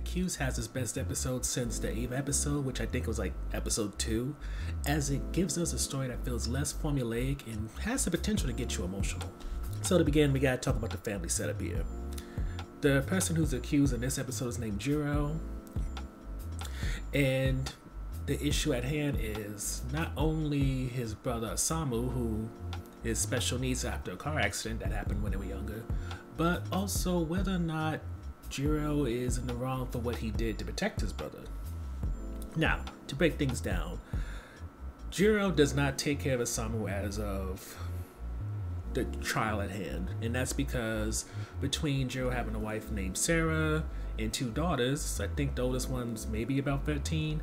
Accused has its best episode since the 8th episode, which I think was like episode 2, as it gives us a story that feels less formulaic and has the potential to get you emotional. So to begin, we gotta talk about the family setup here. The person who's accused in this episode is named Jiro, and the issue at hand is not only his brother Osamu, who is special needs after a car accident that happened when they were younger, but also whether or not Jiro is in the wrong for what he did to protect his brother. Now, to break things down, Jiro does not take care of Osamu as of the trial at hand, and that's because between Jiro having a wife named Sarah and 2 daughters, I think the oldest one's maybe about 13,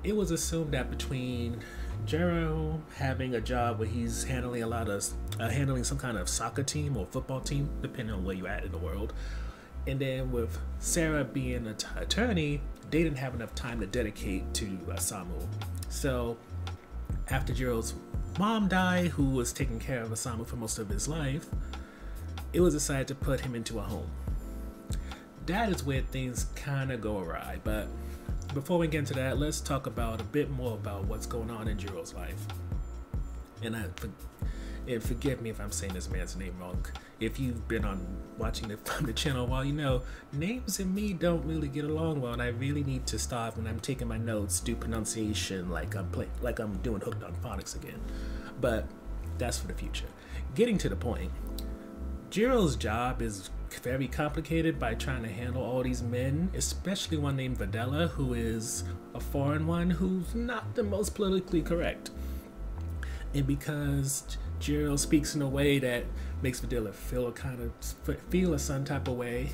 it was assumed that between Jiro having a job where he's handling a lot of handling some kind of soccer team or football team, depending on where you're at in the world, and then with Sarah being an attorney, they didn't have enough time to dedicate to Osamu. So after Jiro's mom died, who was taking care of Osamu for most of his life, it was decided to put him into a home. That is where things kind of go awry, but before we get into that, let's talk about a bit more about what's going on in Jiro's life. And forgive me if I'm saying this man's name wrong. If you've been watching it from the channel a while, you know names and me don't really get along well, and I really need to stop when I'm taking my notes, do pronunciation like I'm doing Hooked on Phonics again. But that's for the future. Getting to the point, Jiro's job is very complicated by trying to handle all these men, especially one named Videla, who is a foreign one who's not the most politically correct. And because Jiro speaks in a way that makes Videla feel a certain type of way,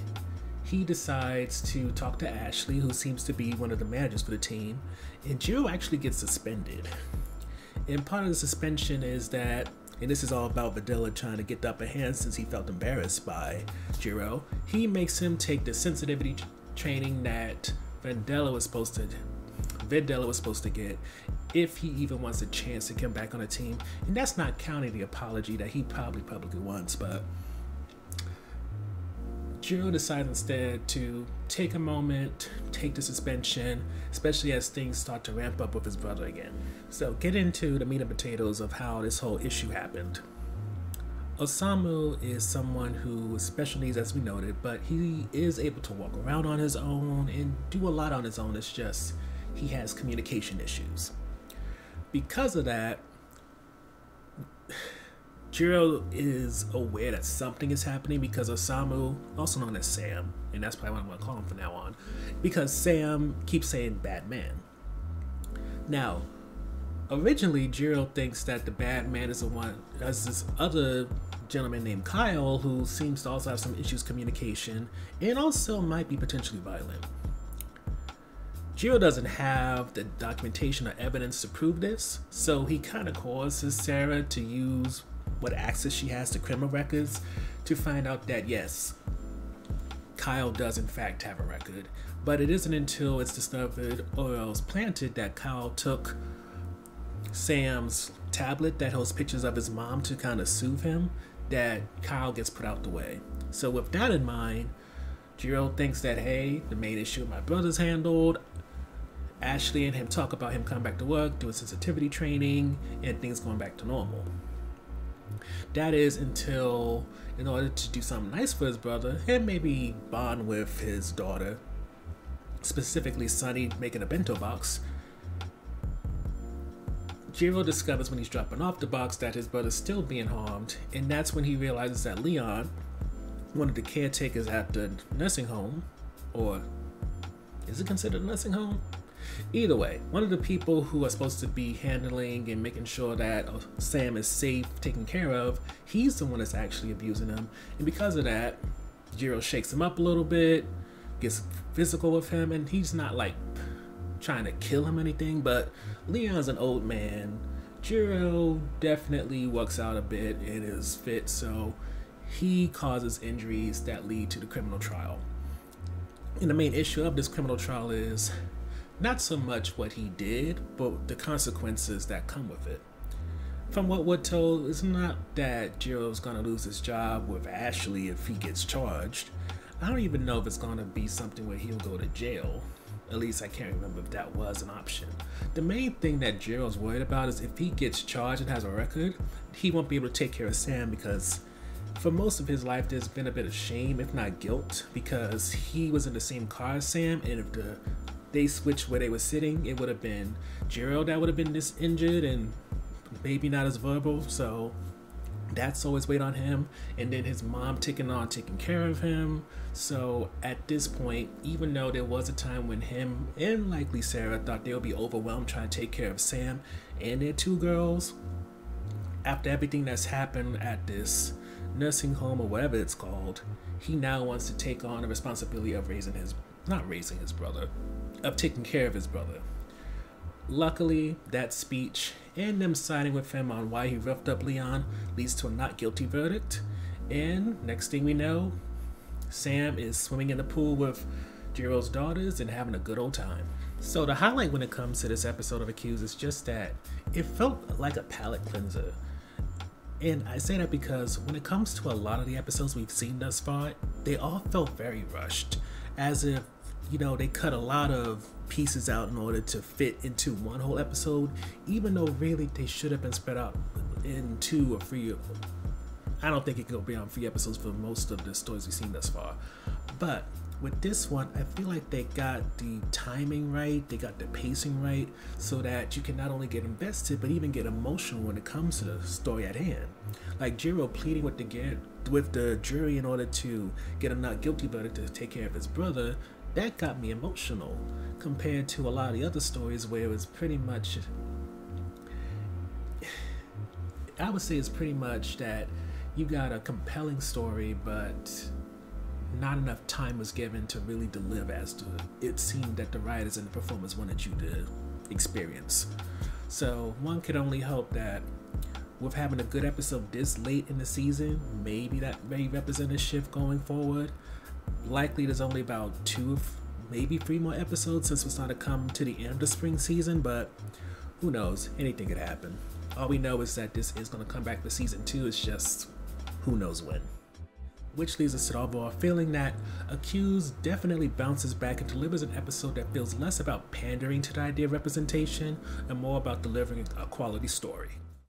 he decides to talk to Ashley, who seems to be one of the managers for the team, and Jiro actually gets suspended. And part of the suspension is that, and this is all about Videla trying to get the upper hand since he felt embarrassed by Jiro, he makes him take the sensitivity training that Videla was supposed to get if he even wants a chance to come back on a team. And that's not counting the apology that he probably publicly wants, but Jiro decides instead to take a moment, take the suspension, especially as things start to ramp up with his brother again. So get into the meat and potatoes of how this whole issue happened. Osamu is someone who has special needs, as we noted, but he is able to walk around on his own and do a lot on his own. It's just he has communication issues. Because of that, Jiro is aware that something is happening because Osamu, also known as Sam, and that's probably what I'm going to call him from now on, because Sam keeps saying bad man. Now, originally Jiro thinks that the bad man is the one, as this other gentleman named Kyle, who seems to also have some issues communication and also might be potentially violent. Jiro doesn't have the documentation or evidence to prove this, so he kind of causes Sarah to use what access she has to criminal records to find out that yes, Kyle does in fact have a record. But it isn't until it's discovered or else planted that Kyle took Sam's tablet that holds pictures of his mom to kind of soothe him that Kyle gets put out the way. So with that in mind, Jiro thinks that, hey, the main issue my brother's handled. Ashley and him talk about him coming back to work, doing sensitivity training, and things going back to normal. That is until, in order to do something nice for his brother and maybe bond with his daughter, specifically Sunny making a bento box, Jiro discovers when he's dropping off the box that his brother's still being harmed, and that's when he realizes that Leon, one of the caretakers at the nursing home, or is it considered a nursing home? Either way, one of the people who are supposed to be handling and making sure that Sam is safe, taken care of, he's the one that's actually abusing him. And because of that, Jiro shakes him up a little bit, gets physical with him, and he's not like trying to kill him or anything, but Leon's an old man. Jiro definitely works out a bit in his fit, so he causes injuries that lead to the criminal trial. And the main issue of this criminal trial is not so much what he did, but the consequences that come with it. From what we're told, it's not that Jiro's gonna lose his job with Ashley if he gets charged. I don't even know if it's gonna be something where he'll go to jail. At least I can't remember if that was an option. The main thing that Jiro's worried about is if he gets charged and has a record, he won't be able to take care of Sam, because for most of his life there's been a bit of shame, if not guilt, because he was in the same car as Sam, and if they switched where they were sitting, it would have been Jiro that would have been this injured and maybe not as verbal. So that's always weighed on him, and then his mom taking care of him. So at this point, even though there was a time when him and likely Sarah thought they would be overwhelmed trying to take care of Sam and their two girls, after everything that's happened at this nursing home or whatever it's called, he now wants to take on the responsibility of taking care of his brother. Luckily, that speech and them siding with him on why he roughed up Leon leads to a not guilty verdict. And next thing we know, Sam is swimming in the pool with Jiro's daughters and having a good old time. So the highlight when it comes to this episode of Accused is just that it felt like a palate cleanser. And I say that because when it comes to a lot of the episodes we've seen thus far, they all felt very rushed. As if, they cut a lot of pieces out in order to fit into one whole episode, even though really they should have been spread out in 2 or 3. I don't think it could go beyond 3 episodes for most of the stories we've seen thus far. But with this one, I feel like they got the timing right, they got the pacing right, so that you can not only get invested, but even get emotional when it comes to the story at hand. Like Jiro pleading with the jury in order to get a not guilty verdict to take care of his brother, that got me emotional, compared to a lot of the other stories where it was pretty much, I would say it's pretty much that you got a compelling story, but not enough time was given to really deliver, as to it seemed that the writers and the performers wanted you to experience. So one could only hope that with having a good episode this late in the season, maybe that may represent a shift going forward. Likely there's only about 2, maybe 3 more episodes since we're starting to come to the end of the spring season, but who knows, anything could happen. All we know is that this is going to come back for season 2, it's just who knows when. Which leads us to the overall feeling that Accused definitely bounces back and delivers an episode that feels less about pandering to the idea of representation and more about delivering a quality story.